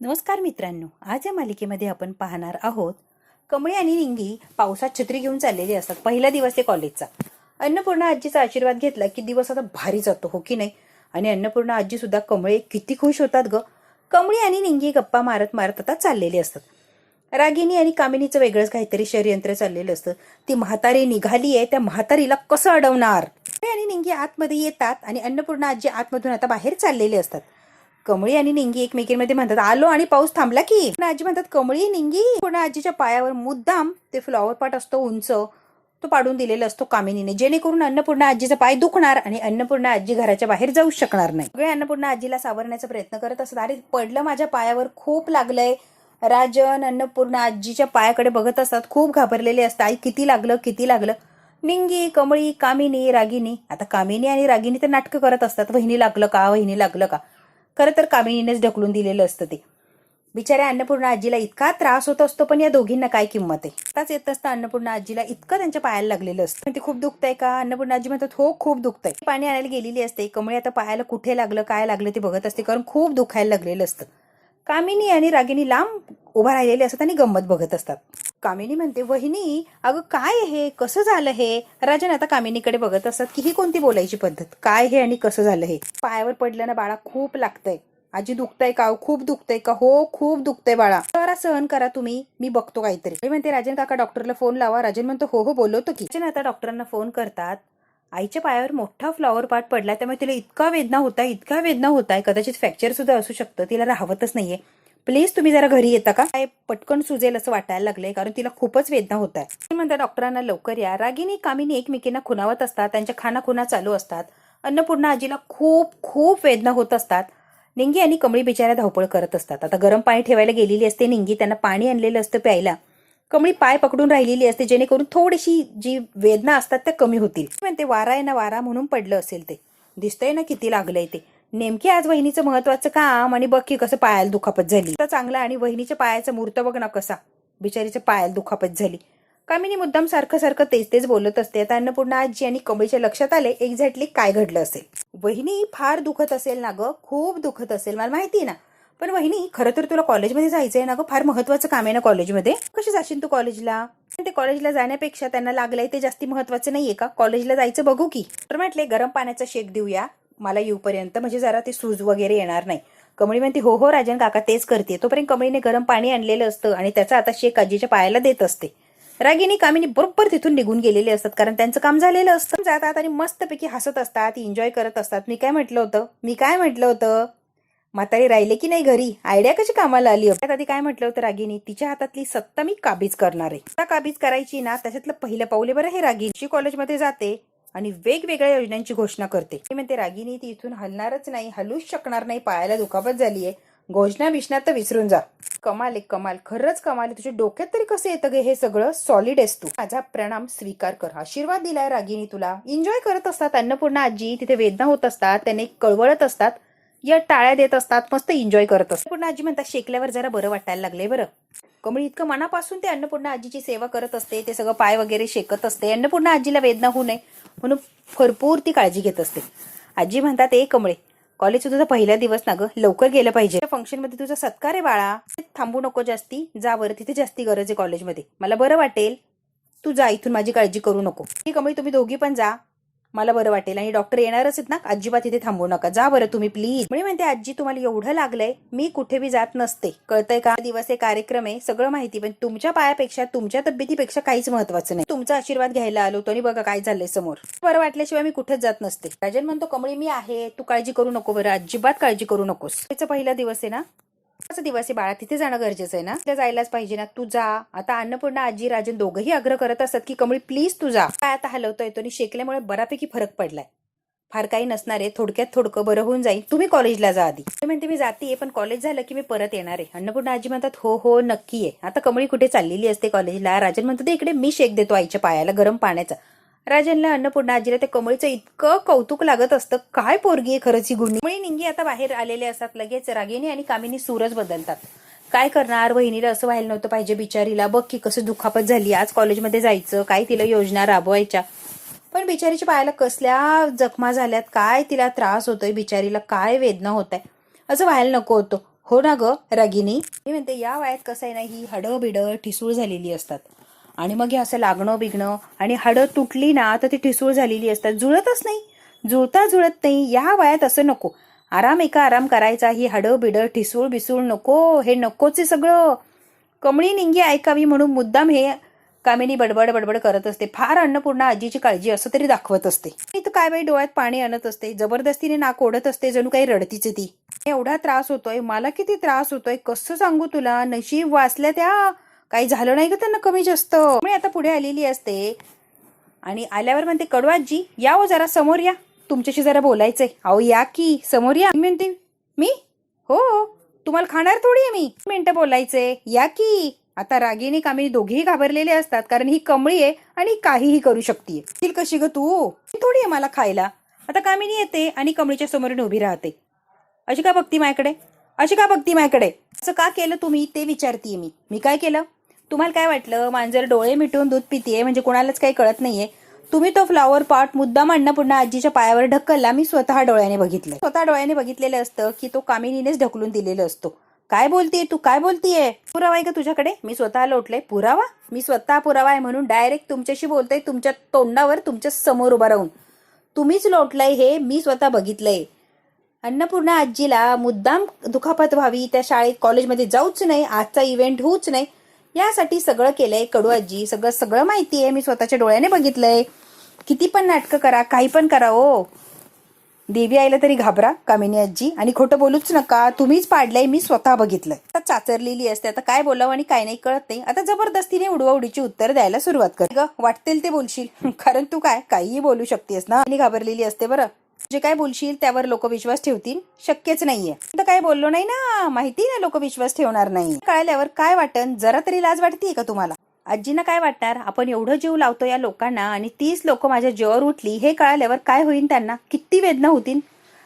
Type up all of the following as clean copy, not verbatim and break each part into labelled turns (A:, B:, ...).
A: नमस्कार मित्रांनो, आज या मालिकेमध्ये आपण पाहणार आहोत कमळी आणि निंगी पावसात छत्री घेऊन चाललेली असतात. पहिला दिवस आहे कॉलेजचा. अन्नपूर्णा आजीचा आशीर्वाद घेतला की दिवस आता भारी जातो, हो की नाही? आणि अन्नपूर्णा आजी सुद्धा कमळे किती खुश होतात ग. कमळी आणि निंगी गप्पा मारत मारत आता चाललेली असतात. रागिनी आणि कामिनीचं वेगळंच काहीतरी षडयंत्र चाललेलं असतं. ती म्हातारी निघाली आहे, त्या म्हातारीला कसं अडवणार? आणि निंगी आतमध्ये येतात आणि अन्नपूर्णा आजी आतमधून आता बाहेर चाललेले असतात. कमळी आणि निंगी एकमेकींमध्ये म्हणतात, आलो आणि पाऊस थांबला की. आजी म्हणतात, कमळी निंगी. पूर्ण आजीच्या पायावर मुद्दाम ते फ्लॉवर पॉट असतो उंच, तो पाडून दिलेला असतो कामिनीने, जेणेकरून अन्नपूर्णा आजीचा पाय दुखणार आणि अन्नपूर्णा आजी घराच्या बाहेर जाऊ शकणार नाही. सगळे अन्नपूर्णा आजीला सावरण्याचा प्रयत्न करत असतात. अरे पडलं, माझ्या पायावर खूप लागलंय. राजन अन्नपूर्णा आजीच्या पायाकडे बघत असतात, खूप घाबरलेले असतात. आई किती लागलं, किती लागलं. निंगी, कमळी, कामिनी, रागिनी. आता कामिनी आणि रागिनी तर नाटकं करत असतात, वहिनी लागलं का, वहिनी लागलं का. खरं तर कामिनीनेच ढकलून दिलेलं असतं ते. बिचाऱ्या अन्नपूर्णा आजीला इतका त्रास होत असतो, पण या दोघींना काय किंमत आहे. आताच येत असतं अन्नपूर्णा आजीला इतकं त्यांच्या पायाला लागलेलं असतं. ते खूप दुखतंय का? अन्नपूर्णा आजी म्हणतात, हो खूप दुखतंय. पाणी आणायला गेलेली असते. कमळी आता पायाला कुठे लागलं, काय लागलं ते बघत असते, कारण खूप दुखायला लागलेलं असतं. कामिनी आणि रागिनी लांब उभा राहिलेले असतात आणि गंमत बघत असतात. कामिनी म्हणते, वहिनी अगं काय हे, कसं झालं हे? राजन आता कामिनीकडे बघत असतात की ही कोणती बोलायची पद्धत, काय हे आणि कसं झालं हे? पायावर पडलं ना बाळा, खूप लागतंय. आजी दुखतंय का? खूप दुखतंय का? हो खूप दुखतंय बाळा. जरा सहन करा तुम्ही, मी बघतो काहीतरी. मी म्हणते, राजन काका डॉक्टरला फोन लावा. राजन म्हणतो, हो हो बोलवतो की. राजन आता डॉक्टरांना फोन करतात. आईच्या पायावर मोठा फ्लॉवर पार्ट पडला, त्यामुळे तिला इतका वेदना होताय, इतका वेदना होताय, कदाचित फ्रॅक्चर सुद्धा असू शकतं. तिला राहवतच नाहीये. प्लीज तुम्ही जरा घरी येता का? काय पटकन सुजेल असं वाटायला लागलंय, कारण तिला खूपच वेदना होत आहे. म्हणतात डॉक्टरांना लवकर या. रागिनी कामिनी एकमेकींना खुणावत असतात, त्यांच्या खानाखुणा चालू असतात. अन्नपूर्णा आजीला खूप खूप वेदना होत असतात. निंगी आणि कमळी बिचाऱ्या धावपळ करत असतात. आता गरम पाणी ठेवायला गेलेली असते निंगी, त्यांना पाणी आणलेलं असतं प्यायला. कमळी पाय पकडून राहिलेली असते, जेणेकरून थोडीशी जी वेदना असतात त्या कमी होतील. म्हणते, वारा आहे ना, वारा म्हणून पडलं असेल ते. दिसतंय ना किती लागलंय ते. नेमकी आज वहिनीचं महत्वाचं काम, आणि बघ की कसं पायाला दुखापत झाली. तर चांगला, आणि वहिनीच्या पायाचा मूर्त बघ ना कसा, बिचारीच्या पायाला दुखापत झाली. कामिनी मुद्दाम सारखं सारखं तेच तेच बोलत असते. आता अन्नपूर्णा आजी आणि कमळीच्या लक्षात आले एक्झॅक्टली काय घडलं असेल. वहिनी फार दुखत असेल ना ग, खूप दुखत असेल, मला माहिती ना. पण वहिनी, खरं तर तुला कॉलेजमध्ये जायचंय ना ग, फार महत्वाचं काम आहे ना कॉलेजमध्ये. कशी जाशील तू कॉलेजला? ते कॉलेजला जाण्यापेक्षा त्यांना लागलंय ते जास्ती महत्वाचं नाहीये का? कॉलेजला जायचं बघू की. तर म्हटले गरम पाण्याचा शेक देऊया मला येऊपर्यंत, म्हणजे जरा ते सूज वगैरे येणार नाही. कमळी म्हणते, हो हो राजन काका तेच करते. तोपर्यंत कमळीने गरम पाणी आणलेलं असतं आणि त्याचा आता शेक आजीच्या पायाला देत असते. रागिनी कामिनी बरोबर तिथून निघून गेलेले असतात, कारण त्यांचं काम झालेलं असतं. जातात आणि मस्तपैकी हसत असतात, एन्जॉय करत असतात. मी काय म्हटलं होतं म्हातारी राहिले की नाही घरी, आयडिया कशी कामाला आली. आधी काय म्हटलं होतं रागिनी, तिच्या हातातली सत्ता मी काबीज करणार आहे. काबीज करायची ना, त्याच्यातलं पहिलं पाऊल आहे बरं हे. रागिनी कॉलेजमध्ये जाते आणि वेगवेगळ्या योजनांची घोषणा करते. म्हणते रागिनी ती इथून हलणारच नाही, हलूच शकणार नाही, पायाला दुखापत झालीये. घोषणा विषणा तर विसरून जा. कमाल आहे कमाल, खरंच कमाल आहे. तुझ्या डोक्यात तरी कसं येतं गे हे सगळं? सॉलिड आहेस तू. माझा प्रणाम स्वीकार कर, आशीर्वाद दिलाय रागिनी तुला. एन्जॉय करत असतात अन्नपूर्णा आजी, तिथे वेदना होत असतात, त्याने कळवळत असतात, या टाळ्या देत असतात, मस्त एन्जॉय करत असतात. अन्नपूर्णा आजी म्हणतात, शेकल्यावर जरा बरं वाटायला लागलंय बरं. कमळी इतकं मनापासून ते अन्नपूर्णा आजीची सेवा करत असते, ते सगळं पाय वगैरे शेकत असते. अन्नपूर्णा आजीला वेदना होऊ नये म्हणून भरपूर ती काळजी घेत असते. आजी म्हणतात, ए कमळे, कॉलेजचा तुझा पहिला दिवस ना ग, लवकर गेलं पाहिजे. फंक्शन मध्ये तुझा सत्कार आहे बाळा, थांबू नको जास्ती, जा बरं, तिथे जास्ती गरज आहे कॉलेजमध्ये, मला बरं वाटेल. तू जा इथून, माझी काळजी करू नको. ठीक कमळी, तुम्ही दोघी पण जा, मला बरं वाटेल. आणि डॉक्टर येणारच आहेत ना, अजिबात इथे थांबू नका, जा बरं तुम्ही प्लीज. म्हणते, आजी तुम्हाला एवढं लागलंय, मी कुठे बी जात नसते, कळतंय का? दिवस आहे, कार्यक्रम आहे, सगळं माहिती, पण तुमच्या पायापेक्षा, तुमच्या तब्येतीपेक्षा काहीच महत्वाचं नाही. तुमचा आशीर्वाद घ्यायला आलो, आणि बघा काय झालंय समोर. बरं वाटल्याशिवाय मी कुठेच जात नसते. राजन म्हणतो, कमळी मी आहे, तू काळजी करू नको बरं, अजिबात काळजी करू नकोस. त्याचा पहिला दिवस आहे ना, दिवस आहे बाळा, तिथे जाणं गरजेचं आहे ना, तिथे जायलाच पाहिजे ना, तू जा. आता अन्नपूर्णा आजी राजन दोघंही आग्रह करत असतात की कमळी प्लीज तू जा. काय आता हलवता येतो, आणि शेकल्यामुळे बऱ्यापैकी फरक पडलाय, फार काही नसणार आहे, थोडक्यात थोडकं बरं होऊन जाईल, तुम्ही कॉलेजला जा आधी. म्हणते, मी जातीये, पण कॉलेज झालं की मी परत येणार आहे. अन्नपूर्णा आजी म्हणतात, हो हो नक्की आहे. आता कमळी कुठे चाललेली असते कॉलेजला. राजन म्हणतो, ते इकडे मी शेक देतो आईच्या पायाला गरम पाण्याचा. राजनला अन्नपूर्णा आजीला ते कमळीचं इतकं कौतुक लागत असतं, काय पोरगी आहे खरंच ही गुणी. कमळी निंगी आता बाहेर आलेले असतात. लगेच रागिनी आणि कामिनी सूरज बदलतात. काय करणार, वहिनीला असं व्हायला नव्हतं पाहिजे बिचारीला, बघ की कसं दुखापत झाली, आज कॉलेजमध्ये जायचं, काय तिला योजना राबवायच्या, पण बिचारीच्या पायाला कसल्या जखमा झाल्यात, काय तिला त्रास होतोय बिचारीला, काय वेदना होत आहे, असं व्हायला नको होतं. हो ना ग रागिनी, मी म्हणते या वयात कसं आहे ना, ही हाडं बिडं ठिसूळ झालेली असतात आणि मग हे असं लागणं बिगणं आणि हाडं तुटली ना तर ती ठिसूळ झालेली असतात, जुळतच नाही, जुळत नाही. या वयात असं नको, आराम करायचा. ही हाडं बिडं ठिसूळ बिसूळ नको, हे नकोच आहे सगळं. कमळी निंगी ऐकावी म्हणून मुद्दाम हे कामिनी बडबड करत असते. फार अन्नपूर्णा आजीची काळजी असं तरी दाखवत असते. ती तर काय बाई डोळ्यात पाणी आणत असते, जबरदस्तीने नाक ओढत असते, जणू काही रडतीच ती. एवढा त्रास होतोय मला, किती त्रास होतोय कसं सांगू तुला. नशीब वाचल्या त्या, काही झालं नाही का त्यांना कमी जास्त. मी आता पुढे आलेली असते आणि आल्यावर म्हणते, कडू आजी या हो जरा समोर या, तुमच्याशी जरा बोलायचंय. अहो या की समोर या. म्हणते मी, हो तुम्हाला खाणार थोडी आहे मी, मिनिटं बोलायचंय या की. आता रागिनी कामिनी दोघेही घाबरलेले असतात, कारण ही कमळी आहे आणि काहीही करू शकते. कशी ग तू, थोडी आहे मला खायला. आता कामिनी येते आणि कमळीच्या समोरून उभी राहते. अशी का बघती माझ्याकडे, अशी का बघती माझ्याकडे, असं का केलं तुम्ही ते विचारतीये मी. मी काय केलं, तुम्हाला काय वाटलं मांजर डोळे मिटून दूध पितीये म्हणजे कोणालाच काही कळत नाहीये. तुम्ही तो फ्लॉवर पॉट मुद्दाम अन्नपूर्णा आजीच्या पायावर ढकलला. मी स्वतः डोळ्याने बघितलं, स्वतः डोळ्याने बघितलेलं असतं की तो कामिनीनेच ढकलून दिलेलं असतो. काय बोलतीये तू, काय बोलतीये, पुरावा आहे का तुझ्याकडे. मी स्वतः लोटलंय. पुरावा, मी स्वतः पुरावा आहे म्हणून डायरेक्ट तुमच्याशी बोलतोय, तुमच्या तोंडावर तुमच्या समोर उभा राहून. तुम्हीच लोटलंय हे, मी स्वतः बघितलंय. अन्नपूर्णा आजीला मुद्दाम दुखापत व्हावी, त्या शाळेत कॉलेजमध्ये जाऊच नाही, आजचा इव्हेंट होऊच नाही, यासाठी सगळं केलंय कडू आजी. सगळं माहितीये, मी स्वतःच्या डोळ्याने बघितलंय. किती पण नाटकं करा, काही पण करा ओ, देवी आईला तरी घाबरा कामिनी आजी, आणि खोटं बोलूच नका. तुम्हीच पाडलंय, मी स्वतः बघितलंय. आता चाचरलेली असते, आता काय बोलावं आणि काय नाही कळत नाही. आता जबरदस्तीने उडवाउडीची उत्तर द्यायला सुरुवात कर ग, वाटतील ते बोलशील, कारण तू काय काहीही बोलू शकतेस ना. आणि घाबरलेली असते बरं. जे काय बोलशील त्यावर लोक विश्वास ठेवतील, शक्यच नाहीये. तर काय बोललो नाही ना, माहिती ना लोक विश्वास ठेवणार नाही. कळल्यावर काय वाटन, जरा तरी लाज वाटतीये का तुम्हाला. आजींना काय वाटणार, आपण एवढं जीव लावतो या लोकांना आणि 30 लोक माझ्या जीवावर उठली, हे कळाल्यावर काय होईल त्यांना, किती वेदना होतील.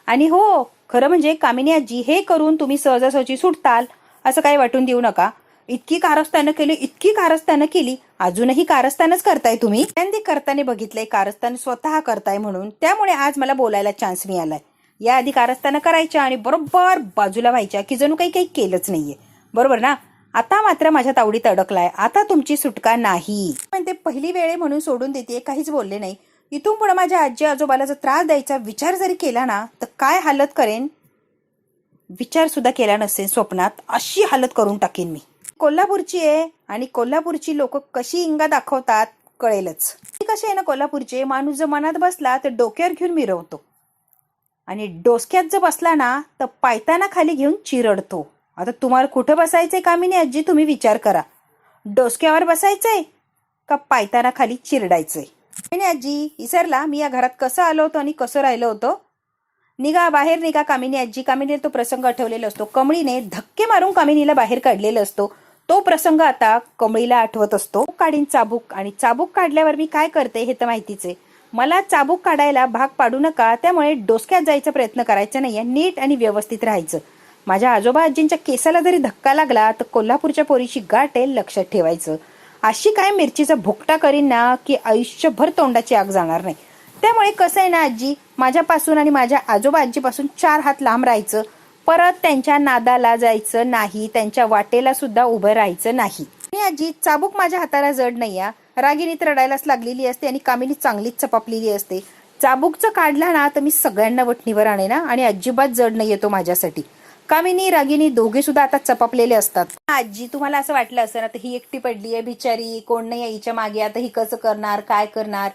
A: आणि हो, खरं म्हणजे कामिनी आजी, हे करून तुम्ही सहजासहजी सुटताल असं काही वाटून देऊ नका. इतकी कारस्थानं केली, अजूनही कारस्थानच करताय तुम्ही. त्यांनी करताना बघितलंय कारस्थान स्वतः करताय म्हणून, त्यामुळे आज मला बोलायला चान्स मिळालाय. या आधी कारस्थानं करायच्या आणि बरोबर बाजूला व्हायच्या की जणू काही केलंच नाहीये, बरोबर ना. आता मात्र माझ्या तावडीत अडकलाय, आता तुमची सुटका नाही. पण ते पहिली वेळे म्हणून सोडून देते, काहीच बोलले नाही. इथून पुढे माझ्या आजी आजोबाला जर त्रास द्यायचा विचार जरी केला ना, तर काय हालत करेन, विचार सुद्धा केला नसेल स्वप्नात, अशी हालत करून टाकेन मी. कोल्हापूरची आहे आणि कोल्हापूरची लोक कशी इंगा दाखवतात कळेलच. कसे आहे ना कोल्हापूरचे, माणूस जर मनात बसला तर डोक्यावर घेऊन मिरवतो आणि डोसक्यात जर बसला ना तर पायताना खाली घेऊन चिरडतो. आता तुम्हाला कुठं बसायचंय कामिनी आजी, तुम्ही विचार करा. डोसक्यावर बसायचंय का पायताना खाली चिरडायचंय. कामिनी आजी, विसरला मी या घरात कसं आलो होतो आणि कसं राहिलो होतो. निघा बाहेर निघा कामिनी आजी. कामिनीने तो प्रसंग आठवलेला असतो. कमळीने धक्के मारून कामिनीला बाहेर काढलेला असतो. तो प्रसंग आता कमळीला आठवत असतो. काढीन चाबूक, आणि चाबूक काढल्यावर मी काय करते हे तर माहितीच आहे. मला चाबूक काढायला भाग पाडू नका, त्यामुळे डोसक्यात जायचा प्रयत्न करायचा नाहीये, नीट आणि व्यवस्थित राहायचं. माझ्या आजोबा आजींच्या केसाला जरी धक्का लागला तर कोल्हापूरच्या पोरीची गाठ आहे, लक्षात ठेवायचं. अशी काय मिरचीचा भुकटा करीन ना की आयुष्यभर तोंडाची आग जाणार नाही. त्यामुळे कसं आहे ना आजी, माझ्यापासून आणि माझ्या आजोबा आजीपासून 4 हात लांब राहायचं. परत त्यांच्या नादाला जायचं नाही, त्यांच्या वाटेला सुद्धा उभं राहायचं नाही. आजी, चाबूक माझ्या हाताला जड नाही या. रागिनीत रडायलाच लागलेली असते आणि कामिनी चांगलीच चपापलेली असते. चाबूकचं काढला ना तर मी सगळ्यांना वठणीवर आणेन ना, आणि अजिबात जड नाही येतो माझ्यासाठी. कामिनी रागिनी दोघे सुद्धा आता चपापलेले असतात. आजी, तुम्हाला असं वाटलं असं ना, तर ही एकटी पडली आहे बिचारी, कोण नाही हिच्या मागे, आता ही कसं करणार, काय करणार,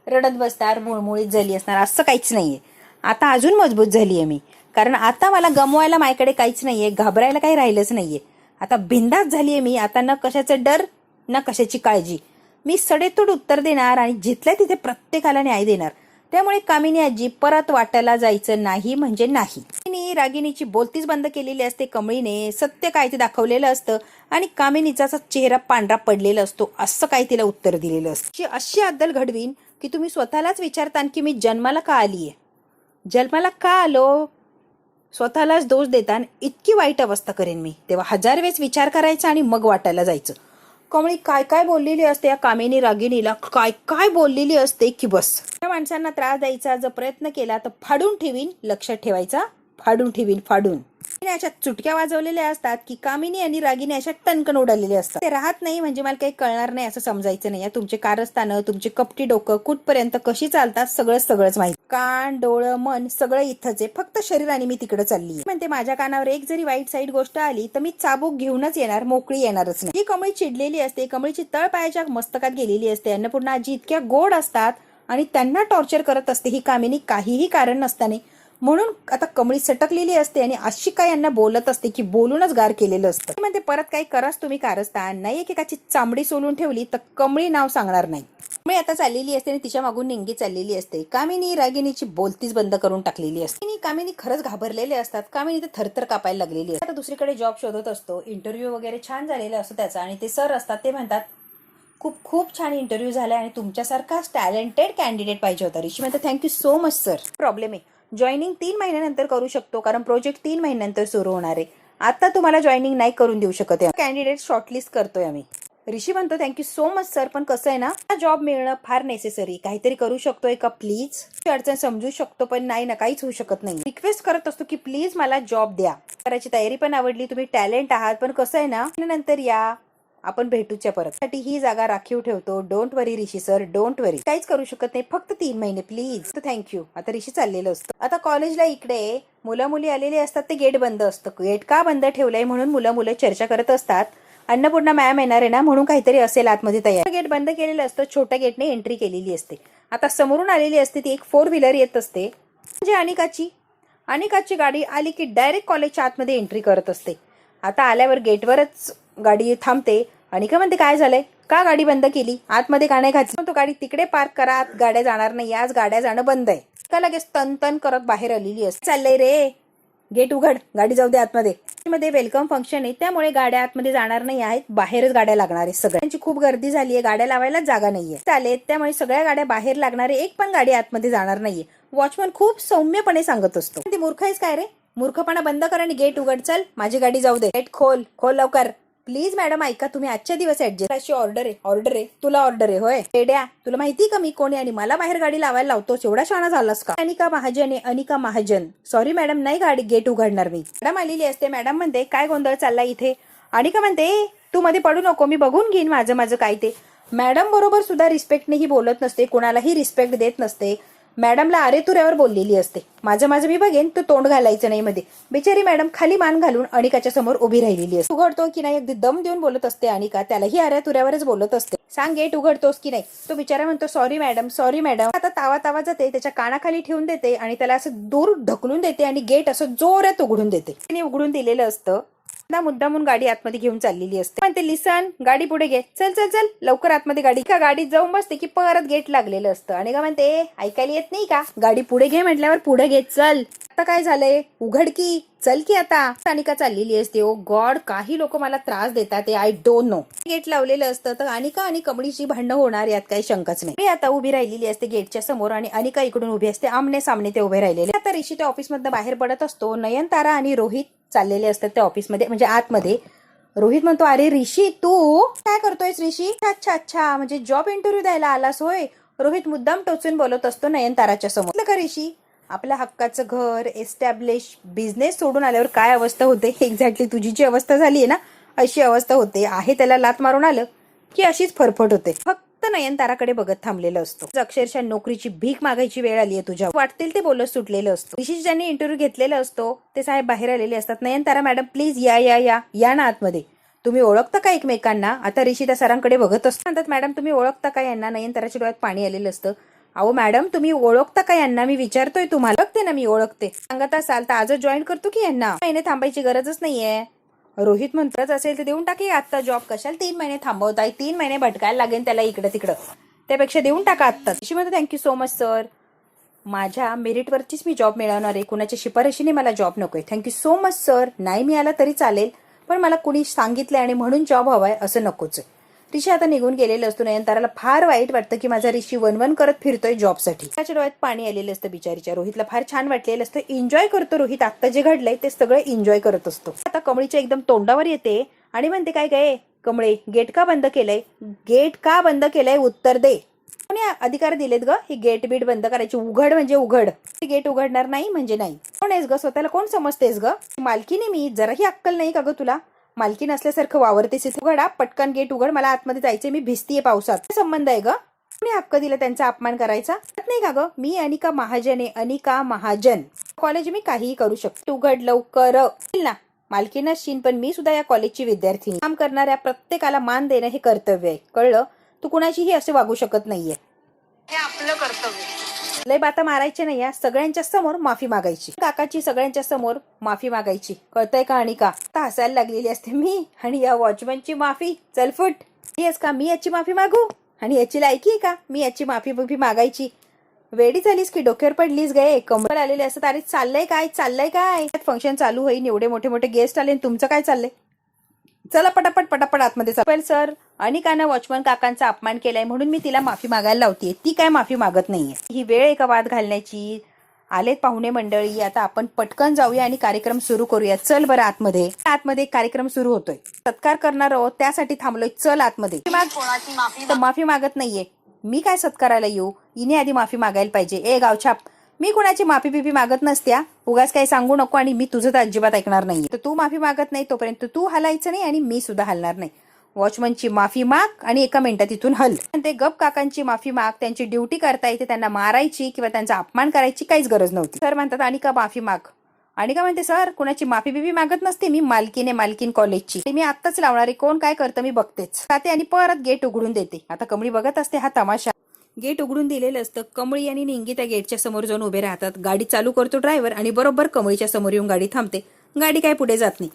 A: रडत बसणार, मुळमुळीत झाली असणार. असं काहीच नाहीये. आता अजून मजबूत झालीये मी, कारण आता मला गमवायला माझ्याकडे काहीच नाहीये, घाबरायला काही राहिलंच नाहीये. आता बिंदास झालीये मी. आता न कशाचं डर न कशाची काळजी. मी सडेतोड उत्तर देणार आणि जिथल्या तिथे प्रत्येकाला न्याय देणार. त्यामुळे कामिनी आजी, परत वाटायला जायचं नाही म्हणजे नाही. रागिनीची बोलतीच बंद केलेली असते. कमळीने सत्य काय ते दाखवलेलं असतं आणि कामिनीचा चेहरा पांढरा पडलेला असतो. असं काय तिला उत्तर दिलेलं असतं. अशी अद्दल घडवीन की तुम्ही स्वतःलाच विचारता की मी जन्माला का आलीये, जन्माला का आलो, स्वतःलाच दोष देताना इतकी वाईट अवस्था करेन मी. तेव्हा 1000 वेळेस विचार करायचा आणि मग वाटायला जायचं. कमळी काय काय बोललेली असते या कामिनी रागिनीला, काय काय बोललेली असते की बस. त्या माणसांना त्रास द्यायचा जर प्रयत्न केला तर फाडून ठेवीन, लक्षात ठेवायचा, फाडून ठेवीन, फाडून. तिने अशा चुटक्या वाजवलेल्या असतात की कामिनी आणि रागिनी अशा टणकन उडालेले असतात. ते राहत नाही म्हणजे मला काही कळणार नाही असं समजायचं नाही. तुमचे कारस्थानं, तुमचे कपटी डोकं कुठपर्यंत कशी चालतात सगळंच माहिती. कान, डोळं, मन सगळं इथंच आहे, फक्त शरीराने मी तिकडे चालली म्हणते. माझ्या कानावर एक जरी वाईट साईड गोष्ट आली तर मी चाबूक घेऊनच येणार, मोकळी येणारच नाही. ही कमळी चिडलेली असते, कमळीची तळ पायाच्या मस्तकात गेलेली असते. अन्नपूर्णा आजी इतक्या गोड असतात आणि त्यांना टॉर्चर करत असते ही कामिनी काहीही कारण नसताना. म्हणून आता कमळी सटकलेली असते आणि अशी काय यांना बोलत असते की बोलूनच गार केलेलं असतं. म्हणते परत काही कराच तुम्ही कारस्थान नाही, एकेकाची चांबडी सोलून ठेवली तर कमळी नाव सांगणार नाही. कमळी आता चाललेली असते आणि तिच्या मागून निंगी चाललेली असते. कामिनी रागिनीची बोलतीच बंद करून टाकलेली असते. कामिनी खरंच घाबरलेले असतात. कामिनी तर थरथर कापायला लागलेली असते. आता दुसरीकडे जॉब शोधत असतो. इंटरव्ह्यू वगैरे छान झालेला असतो त्याचा आणि ते सर असतात ते म्हणतात खूप छान इंटरव्ह्यू झाला आणि तुमच्यासारखा टॅलेंटेड कॅन्डिडेट पाहिजे होता. ऋषी म्हणतात thank you so much sir. Problem आहे, जॉईनिंग 3 महिन्यानंतर करू शकतो कारण प्रोजेक्ट 3 महिन्यानंतर सुरू होणार आहे. आता तुम्हाला जॉईनिंग नाही करून देऊ शकत आहे. कॅन्डिडेट शॉर्टलिस्ट करतोय आम्ही. ऋषी म्हणतो थँक्यू सो मच सर, पण कसं आहे ना, जॉब मिळणं फार नेसेसरी. काहीतरी करू शकतोय का प्लीज? अडचण समजू शकतो पण नाही ना, काहीच होऊ शकत नाही. रिक्वेस्ट करत असतो की प्लीज मला जॉब द्या. करायची तयारी पण आवडली, तुम्ही टॅलेंट आहात, पण कसं आहे ना, नंतर या आपण भेटूच्या परत. साठी ही जागा राखीव ठेवतो. Don't worry Rishi sir, don't worry. काहीच करू शकत नाही, फक्त 3 महिने प्लीज. थँक्यू. आता ऋषी चाललेलं असतं. आता कॉलेजला इकडे मुलं मुली आलेले असतात. ते गेट बंद असतं. गेट का बंद ठेवलंय म्हणून मुलं चर्चा करत असतात. अन्नपूर्णा मॅम येणार आहे ना म्हणून काहीतरी असेल आतमध्ये तयार. गेट बंद केलेलं असतं. छोट्या गेटने एंट्री केलेली असते. आता समोरून आलेली असते ती एक 4 व्हीलर येत असते. म्हणजे अनिकाची गाडी आली की डायरेक्ट कॉलेजच्या आतमध्ये एंट्री करत असते. आता आल्यावर गेटवरच गाडी थांबते. अनिका म्हणते काय झालंय, का गाडी बंद केली, आतमध्ये का नाही घातली? तो गाडी तिकडे पार्क करा, आत गाड्या जाणार नाही, आज गाड्या जाणं बंद आहे. का लगेच तन करत बाहेर आलेली असते. चाललंय रे, गेट उघड, गाडी जाऊ दे आतमध्ये. मध्ये वेलकम फंक्शन आहे त्यामुळे गाड्या आतमध्ये जाणार नाही आहेत, बाहेरच गाड्या लागणार आहेत. सगळ्यांची खूप गर्दी झाली आहे, गाड्या लावायला जागा नाहीये. चालेल, त्यामुळे सगळ्या गाड्या बाहेर लागणार आहे, एक पण गाडी आतमध्ये जाणार नाहीये. वॉचमन खूप सौम्यपणे सांगत असतो. ती मूर्ख आहेस काय रे, मूर्खपणा बंद कर आणि गेट उघड. चल, माझी गाडी जाऊ दे. गेट खोल लवकर. प्लीज मॅडम ऐका, तुम्ही आजच्या दिवस ऍडजस्ट. अशी ऑर्डर आहे तुला ऑर्डर आहे होय एड्या, तुला माहिती का मी कोणी आणि मला बाहेर गाडी लावायला लावतोस, एवढा शाणा झालास का? अनिका महाजन सॉरी मॅडम, नाही गाडी गेट उघडणार मी. मॅडम आलेली असते. मॅडम म्हणते काय गोंधळ चालला इथे? अनिका म्हणते तू मध्ये पडू नको, मी बघून घेईन माझं काय ते. मॅडम बरोबर सुद्धा रिस्पेक्टनेही बोलत नसते, कोणालाही रिस्पेक्ट देत नसते. मॅडमला अरे तुऱ्यावर बोललेली असते. माझं मी बघेन, तू तोंड घालायचं नाही मध्ये. बिचारी मॅडम खाली मान घालून अनिकाच्या समोर उभी राहिलेली असते. उघडतो की नाही अगदी दम देऊन बोलत असते अनिका, त्यालाही अरे तुऱ्यावरच बोलत असते. सांग गेट उघडतोस की नाही? तो बिचारा म्हणतो सॉरी मॅडम. आता तावा जाते, त्याच्या कानाखाली ठेवून देते आणि त्याला असं दूर ढकलून देते आणि गेट असं जोरात उघडून देते. तिने उघडून दिलेलं असतं. मुद्दामून गाडी आतमध्ये घेऊन चाललेली असते. म्हणते लिसन, गाडी पुढे घे, चल लवकर आतमध्ये. गाडी का गाडीत जाऊन बसते की परत गेट लागलेलं असतं. आणि का म्हणते ऐकायला येत नाही का, गाडी पुढे घे म्हटल्यावर पुढे घे. चल आता काय झालंय, उघड की, चल की आता. अनिका चाललेली असते. ओ गॉड, काही लोक मला त्रास देतात, आय डोंट नो. गेट लावलेलं असतं तर अनिका आणि कमळीची भांडणं होणार यात काही शंकाच नाही. मी आता उभी राहिलेली असते गेटच्या समोर आणि अनिका इकडून उभी असते. आमने सामने ते उभे राहिलेले. आता ऋषी त्या ऑफिसमधनं बाहेर पडत असतो. नयनतारा आणि रोहित चाललेले असतात त्या ऑफिसमध्ये, म्हणजे आतमध्ये. रोहित म्हणतो अरे ऋषी तू काय करतोयस ऋषी? अच्छा म्हणजे जॉब इंटरव्ह्यू द्यायला आलास होय. रोहित मुद्दाम टोचून बोलत असतो नयनताराच्या समोर. का ऋषी, आपल्या हक्काचं घर, एस्टॅब्लिश बिझनेस सोडून आल्यावर काय अवस्था होते, एक्झॅक्टली तुझी जी अवस्था झाली आहे ना अशी अवस्था होते. आहे त्याला लात मारून आलं की अशीच फरफट होते. फक्त नयनताराकडे बघत थांबलेलं असतो. अक्षरशः नोकरीची भीक मागायची वेळ आली आहे तुझ्या. वाटतील ते बोलत सुटलेलं असतो. ऋषी ज्यांनी इंटरव्ह्यू घेतलेला असतो ते साहेब बाहेर आलेले असतात. नयनतारा मॅडम प्लीज या ना आतमध्ये. तुम्ही ओळखता का एकमेकांना? आता ऋषी त्या सरांकडे बघत असतो. म्हणतात मॅडम तुम्ही ओळखता का यांना? नयनताराच्या डोळ्यात पाणी आलेलं असतं. अहो मॅडम तुम्ही ओळखता का यांना? मी विचारतोय तुम्हाला. ओळखते ना, मी ओळखते. सांगत असाल तर आजच जॉईन करतो की यांना. महिने थांबायची गरजच नाहीये. रोहित म्हणतच असेल तर देऊन टाकी आत्ता जॉब. कशाला 3 महिने थांबवताय? 3 महिने भटकायला लागेल त्याला इकडं तिकडं, त्यापेक्षा देऊन टाका आत्ता. ऋषी म्हणतो थँक्यू सो मच सर, माझ्या मेरिटवरचीच मी जॉब मिळवणार आहे, कुणाच्या शिफारशीने मला जॉब नकोय. Thank you so much sir. नाही मिळाला तरी चालेल, पण मला कुणी सांगितलंय आणि म्हणून जॉब हवाय असं नकोच आहे. ऋषी आता निघून गेलेलं असतो. नयनताराला फार वाईट वाटतं की माझा ऋषी वनवन करत फिरतोय जॉबसाठी. त्याच्या डोळ्यात पाणी आलेलं असतं बिचारीच्या. रोहितला फार छान वाटलेलं असतं. एन्जॉय करतो रोहित, आता जे घडलंय ते सगळं एन्जॉय करत असतो. आता कमळीच्या एकदम तोंडावर येते आणि म्हणते काय काय कमळे, गेट का बंद केलंय? गेट का बंद केलंय उत्तर दे. कोणी अधिकार दिलेत ग ही गेट बीट बंद करायची? उघड म्हणजे उघड, गेट उघडणार नाही म्हणजे नाही. कोण आहेस ग? स्वतःला कोण समजतेस ग? मालकीने मी, जराही अक्कल नाही का ग तुला? मालकी नसल्यासारखं वावरतेस इथे. उघडा पटकन गेट उघड, मला आतमध्ये जायचंय, मी भिजतीये पावसात. काय संबंध आहे ग? कोणी हक्क दिला त्यांचा अपमान करायचा? नाही का ग? मी अनिका महाजन आहे, अनिका महाजन. कॉलेज मी काहीही करू शकतो. उघड लवकर ना. मालकी नसशील पण मी सुद्धा या कॉलेजची विद्यार्थी. काम करणाऱ्या प्रत्येकाला मान देणं हे कर्तव्य आहे, कळलं? तू कुणाशीही असे वागू शकत नाहीये, हे आपलं कर्तव्य. लय बाता मारायचे नाही या, सगळ्यांच्या समोर माफी मागायची. काकाची सगळ्यांच्या समोर माफी मागायची, कळतंय का अनिका? आता हसायला लागलेली असते मी आणि या वॉचमनची माफी. चलफुट. येस का मी याची माफी मागू? आणि याची लायकी आहे का मी याची माफी मागायची? वेडी झालीस की डोक्यावर पडलीस गे? कमल आलेले असत. अरे चाललंय काय, चाललंय काय? फंक्शन चालू होईल, एवढे मोठे मोठे गेस्ट आले, तुमचं काय चाललंय? चला पटापट पटापट आतमध्ये चल. सर, अनिकानं वॉचमन काकांचा अपमान केलाय म्हणून मी तिला माफी मागायला लावतीये. ती काय माफी मागत नाहीये. ही वेळ एका वाद घालण्याची. आलेत पाहुणे मंडळी, आता आपण पटकन जाऊया आणि कार्यक्रम सुरू करूया. चल बरं आतमध्ये. आतमध्ये कार्यक्रम सुरू होतोय, सत्कार करणार आहोत, त्यासाठी थांबलोय. चल आतमध्ये. माफी मागत नाहीये मी, काय सत्काराला येऊ? हिने आधी माफी मागायला पाहिजे. ए गावछाप, मी कोणाची माफी बिफी मागत नसत्या, उगाच काही सांगू नको. आणि मी तुझं तर अजिबात ऐकणार नाही. तर तू माफी मागत नाही तोपर्यंत तू हलायचं नाही आणि मी सुद्धा हलणार नाही. वॉचमनची माफी माग आणि एका मिनिटात इथून हल. ते गप काकांची माफी माग. त्यांची ड्युटी करता येते, त्यांना मारायची किंवा त्यांचा अपमान करायची काहीच गरज नव्हती. सर म्हणतात अनिका माफी माग. अनिका म्हणते सर कुणाची माफी बिफी मागत नसते मी, मालकीन कॉलेजची. मी आत्ताच लावणारे, कोण काय करतं मी बघतेच. जाते आणि परत गेट उघडून देते. आता कमळी बघत असते हा तमाशा. गेट उघडून दिलेलं असतं. कमळी आणि निंगी त्या गेटच्या समोर जाऊन उभे राहतात. गाडी चालू करतो ड्रायव्हर आणि बरोबर कमळीच्या समोर येऊन गाडी थांबते. गाडी काय पुढे जात नाही.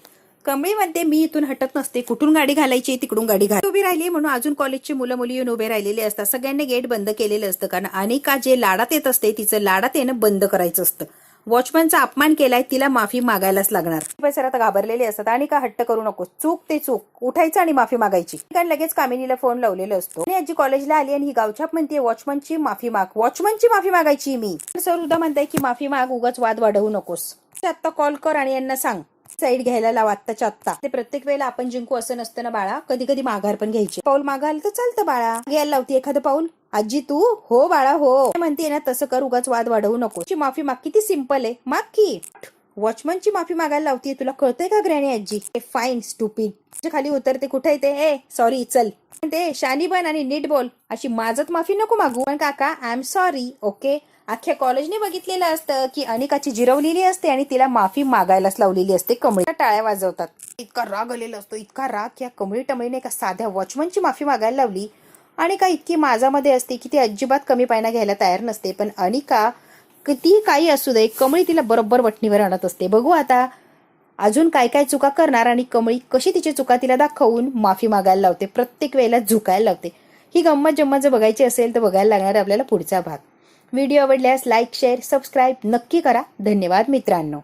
A: कमळी म्हणते मी इथून हटत नसते, कुठून गाडी घालायची तिकडून गाडी उभी राहिली म्हणून अजून कॉलेजची मुलं मुली येऊन उभे राहिलेले असतात. सगळ्यांनी गेट बंद केलेलं असतं, कारण अनिका जे लाडात येत असते तिचं लाडात येणं बंद करायचं असतं. वॉचमनचा अपमान केलाय, तिला माफी मागायलाच लागणार. सर आता घाबरलेले असतात. अनिका हट्ट करू नको, चूक ते चूक, उठायचं आणि माफी मागायची. कारण लगेच कामिनीला फोन लावलेला असतो. आणि आजी कॉलेजला आली आणि ही गावछाप म्हणते वॉचमनची माफी माग. वॉचमनची माफी मागायची मी. सर उद्या म्हणताय की माफी माग, उगाच वाद वाढवू नकोस. आता कॉल कर आणि यांना सांग साईड घ्यायला लावा आत्ताच्या आत्ता. ते प्रत्येक वेळेला आपण जिंकू असं नसतं ना बाळा, कधी कधी माघार पण घ्यायची. पाऊल मागायला तर चालतं बाळा, घ्यायला लावती एखादं पाऊल. आजी तू हो बाळा हो म्हणते ना, तसं कर, उगाच वाद वाढवू नको. माफी माग, किती सिंपल आहे, माग की. वॉचमनची माफी मागायला लावतीये, तुला कळतंय का ग्रॅनी आजी? Fine stupid. खाली उतरते, कुठे येते? ए सॉरी चल. ते शानी बन आणि नीट बोल, अशी माझत माफी नको मागू. पण काका आय एम सॉरी. ओके. अख्ख्या कॉलेजने बघितलेलं असतं की अनिकाची जिरवलेली असते आणि तिला माफी मागायलाच लावलेली असते. कमळी टाळ्या वाजवतात. इतका राग आलेला असतो, इतका राग की कमळी टमळीने एका साध्या वॉचमनची माफी मागायला लावली. अनिका इतकी माझामध्ये असते की ती अजिबात कमी पायना घ्यायला तयार नसते. पण अनिका किती काही असू दे, कमळी तिला बरोबर वटणीवर आणत असते. बघू आता अजून काय काय चुका करणार आणि कमळी कशी तिची चुका तिला दाखवून माफी मागायला लावते, प्रत्येक वेळेला झुकायला लावते. ही गंमत जम्मत जर बघायची असेल तर बघायला लागणार आपल्याला पुढचा भाग. व्हिडिओ आवडल्यास लाईक शेअर सबस्क्राईब नक्की करा. धन्यवाद मित्रांनो.